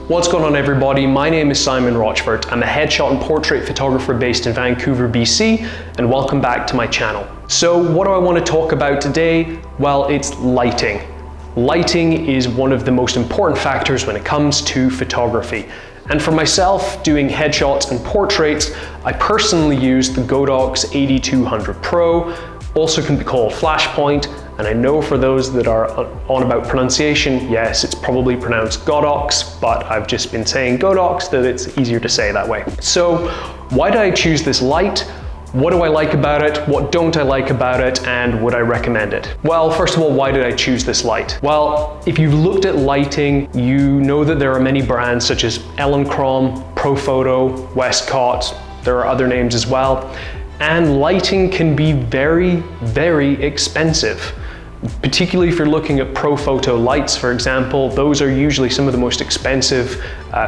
What's going on, everybody? My name is Simon Rochford. I'm a headshot and portrait photographer based in Vancouver, BC, and welcome back to my channel. So what do I want to talk about today? Well, it's lighting. Lighting is one of the most important factors when it comes to photography. And for myself, doing headshots and portraits, I personally use the Godox AD200 Pro, also can be called Flashpoint, and I know for those that are on about pronunciation, yes, it's probably pronounced Godox, but I've just been saying Godox, that it's easier to say that way. So why did I choose this light? What do I like about it? What don't I like about it? And would I recommend it? Well, first of all, why did I choose this light? Well, if you've looked at lighting, you know that there are many brands such as Elinchrom, Profoto, Westcott, there are other names as well. And lighting can be very, very expensive. Particularly if you're looking at Profoto lights, for example, those are usually some of the most expensive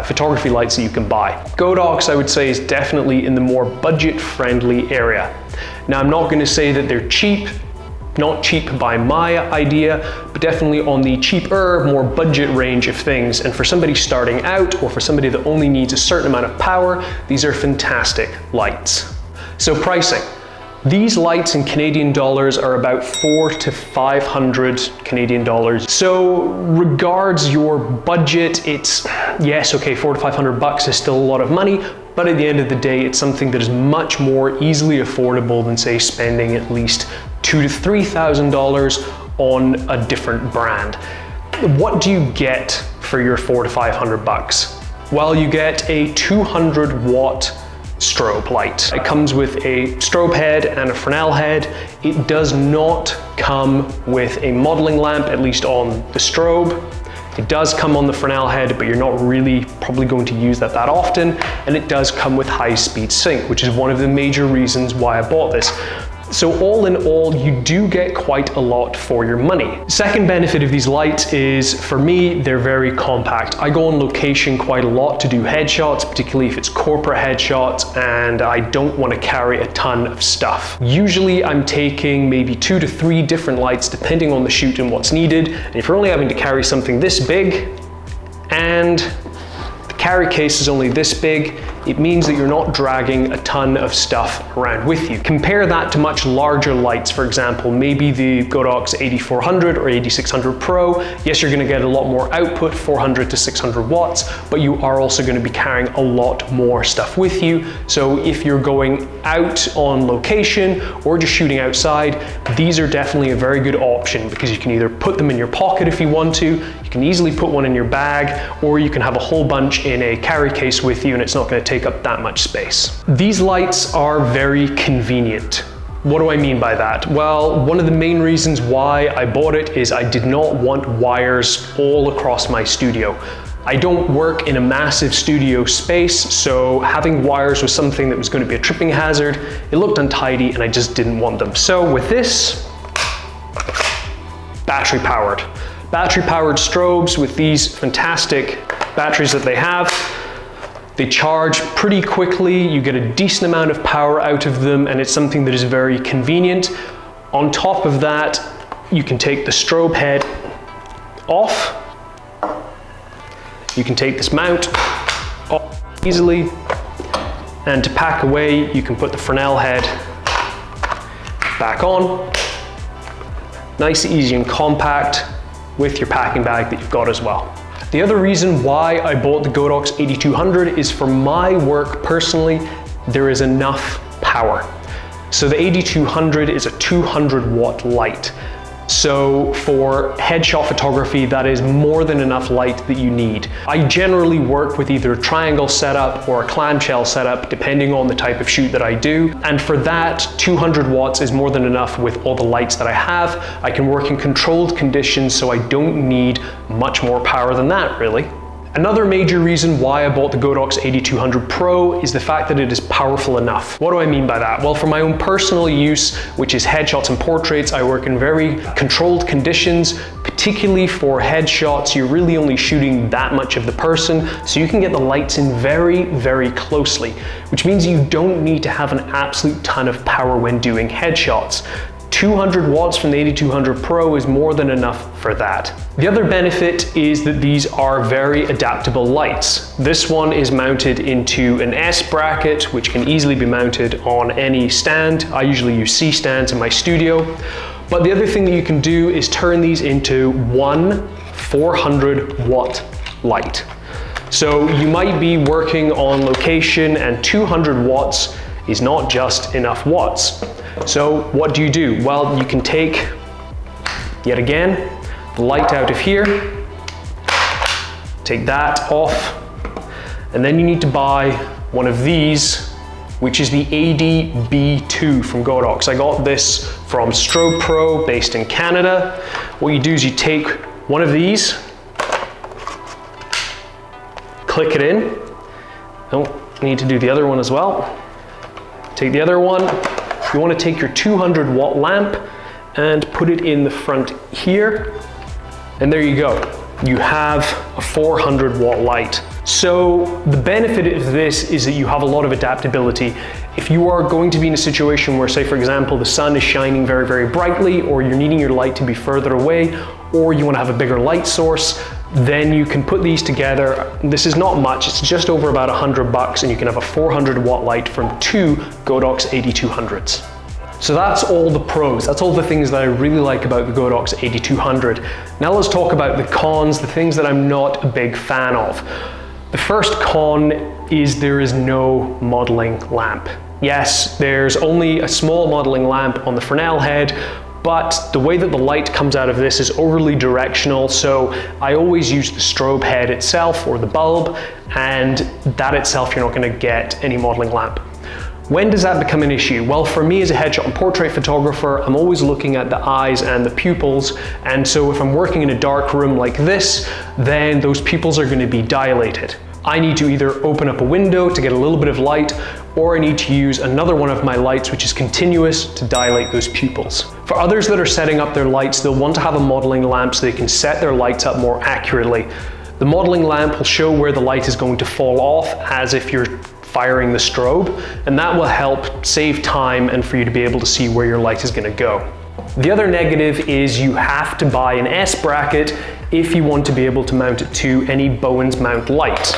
photography lights that you can buy. Godox, I would say, is definitely in the more budget-friendly area. Now, I'm not going to say that they're cheap, not cheap by my idea, but definitely on the cheaper, more budget range of things. And for somebody starting out, or for somebody that only needs a certain amount of power, these are fantastic lights. So pricing. These lights in Canadian dollars are about 400 to 500 Canadian dollars. So regards your budget, it's, yes, okay, 400 to 500 bucks is still a lot of money, but at the end of the day, it's something that is much more easily affordable than, say, spending at least $2,000 to $3,000 on a different brand. What do you get for your 400 to 500 bucks? Well, you get a 200 watt strobe light. It comes with a strobe head and a Fresnel head. It does not come with a modeling lamp, at least on the strobe. It does come on the Fresnel head, but you're not really probably going to use that often. And it does come with high-speed sync, which is one of the major reasons why I bought this. So all in all, you do get quite a lot for your money. Second benefit of these lights is, for me, they're very compact. I go on location quite a lot to do headshots, particularly if it's corporate headshots, and I don't want to carry a ton of stuff. Usually I'm taking maybe 2 to 3 different lights depending on the shoot and what's needed. And if you're only having to carry something this big, and the carry case is only this big, it means that you're not dragging a ton of stuff around with you. Compare that to much larger lights, for example, maybe the Godox AD400 or AD600 Pro. Yes, you're gonna get a lot more output, 400 to 600 watts, but you are also gonna be carrying a lot more stuff with you. So if you're going out on location or just shooting outside, these are definitely a very good option because you can either put them in your pocket if you want to, you can easily put one in your bag, or you can have a whole bunch in a carry case with you and it's not gonna take up that much space. These lights are very convenient. What do I mean by that? Well, one of the main reasons why I bought it is I did not want wires all across my studio. I don't work in a massive studio space, so having wires was something that was going to be a tripping hazard. It looked untidy and I just didn't want them. So with this, battery powered. Battery powered strobes with these fantastic batteries that they have. They charge pretty quickly, you get a decent amount of power out of them, and it's something that is very convenient. On top of that, you can take the strobe head off. You can take this mount off easily, and to pack away, you can put the Fresnel head back on. Nice, easy, and compact with your packing bag that you've got as well. The other reason why I bought the Godox AD200 is for my work personally, there is enough power. So the AD200 is a 200 watt light. So for headshot photography, that is more than enough light that you need. I generally work with either a triangle setup or a clamshell setup, depending on the type of shoot that I do. And for that, 200 watts is more than enough with all the lights that I have. I can work in controlled conditions, so I don't need much more power than that, really. Another major reason why I bought the Godox AD200 Pro is the fact that it is powerful enough. What do I mean by that? Well, for my own personal use, which is headshots and portraits, I work in very controlled conditions. Particularly for headshots, you're really only shooting that much of the person, so you can get the lights in very, very closely, which means you don't need to have an absolute ton of power when doing headshots. 200 watts from the AD200 Pro is more than enough for that. The other benefit is that these are very adaptable lights. This one is mounted into an S bracket, which can easily be mounted on any stand. I usually use C stands in my studio. But the other thing that you can do is turn these into one 400 watt light. So you might be working on location and 200 watts is not just enough watts. So what do you do? Well, you can take, yet again, the light out of here, take that off, and then you need to buy one of these, which is the AD200 from Godox. I got this from Strobe Pro, based in Canada. What you do is you take one of these, click it in. Oh, you need to do the other one as well. Take the other one. You want to take your 200 watt lamp and put it in the front here. And there you go. You have a 400 watt light. So the benefit of this is that you have a lot of adaptability. If you are going to be in a situation where, say for example, the sun is shining very, very brightly, or you're needing your light to be further away, or you want to have a bigger light source, then you can put these together. This is not much, it's just over about $100, and you can have a 400 watt light from 2 Godox AD200s. So that's all the pros, that's all the things that I really like about the Godox AD200. Now let's talk about the cons, the things that I'm not a big fan of. The first con is there is no modeling lamp. Yes, there's only a small modeling lamp on the Fresnel head, but the way that the light comes out of this is overly directional, so I always use the strobe head itself or the bulb, and that itself you're not going to get any modeling lamp. When does that become an issue? Well, for me as a headshot and portrait photographer, I'm always looking at the eyes and the pupils, and so if I'm working in a dark room like this, then those pupils are going to be dilated. I need to either open up a window to get a little bit of light, or I need to use another one of my lights which is continuous to dilate those pupils. For others that are setting up their lights, they'll want to have a modeling lamp so they can set their lights up more accurately. The modeling lamp will show where the light is going to fall off as if you're firing the strobe, and that will help save time and for you to be able to see where your light is going to go. The other negative is you have to buy an S bracket if you want to be able to mount it to any Bowens mount light.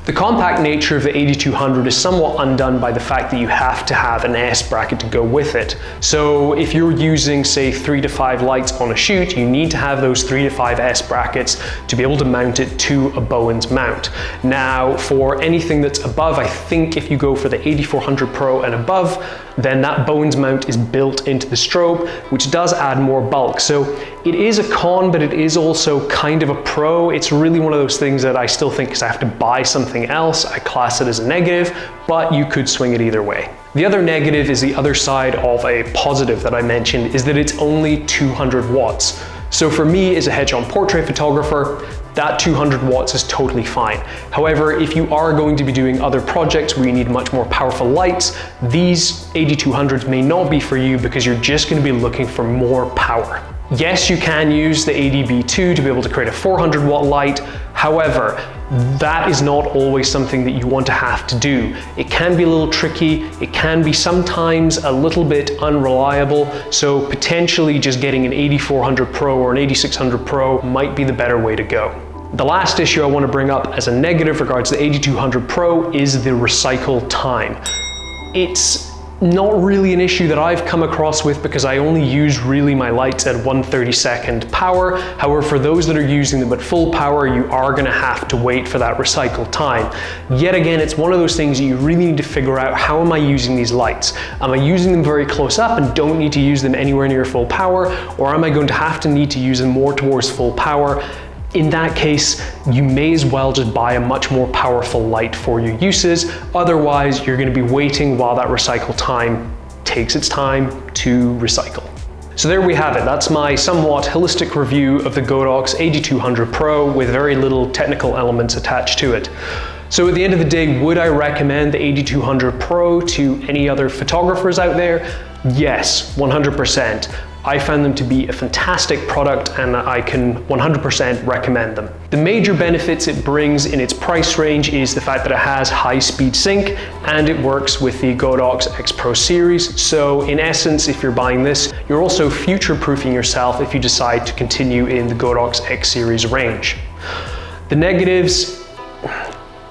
The compact nature of the AD200 is somewhat undone by the fact that you have to have an S bracket to go with it. So if you're using, say, 3 to 5 lights on a shoot, you need to have those 3 to 5 S brackets to be able to mount it to a Bowens mount. Now, for anything that's above, I think if you go for the AD400 Pro and above, then that Bowens mount is built into the strobe, which does add more bulk. So it is a con, but it is also kind of a pro. It's really one of those things that I still think is I have to buy something else. I class it as a negative, but you could swing it either way. The other negative is the other side of a positive that I mentioned, is that it's only 200 watts. So for me as a headshot and portrait photographer, that 200 watts is totally fine. However, if you are going to be doing other projects where you need much more powerful lights, these AD200s may not be for you because you're just going to be looking for more power. Yes, you can use the ADB2 to be able to create a 400 watt light. However, that is not always something that you want to have to do. It can be a little tricky. It can be sometimes a little bit unreliable. So potentially just getting an AD400 Pro or an AD600 Pro might be the better way to go. The last issue I want to bring up as a negative regards to the AD200 Pro is the recycle time. It's not really an issue that I've come across with because I only use really my lights at 1/32 power. However, for those that are using them at full power, you are going to have to wait for that recycle time. Yet again, it's one of those things that you really need to figure out, how am I using these lights? Am I using them very close up and don't need to use them anywhere near full power? Or am I going to need to use them more towards full power? In that case, you may as well just buy a much more powerful light for your uses. Otherwise, you're going to be waiting while that recycle time takes its time to recycle. So there we have it. That's my somewhat holistic review of the Godox AD200 Pro with very little technical elements attached to it. So at the end of the day, would I recommend the AD200 Pro to any other photographers out there? Yes, 100%. I found them to be a fantastic product and I can 100% recommend them. The major benefits it brings in its price range is the fact that it has high-speed sync and it works with the Godox X Pro series. So in essence, if you're buying this, you're also future-proofing yourself if you decide to continue in the Godox X series range. The negatives,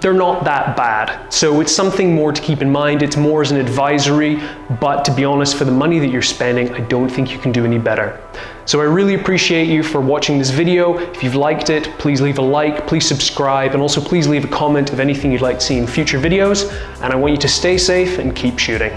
they're not that bad. So it's something more to keep in mind. It's more as an advisory, but to be honest, for the money that you're spending, I don't think you can do any better. So I really appreciate you for watching this video. If you've liked it, please leave a like, please subscribe, and also please leave a comment of anything you'd like to see in future videos. And I want you to stay safe and keep shooting.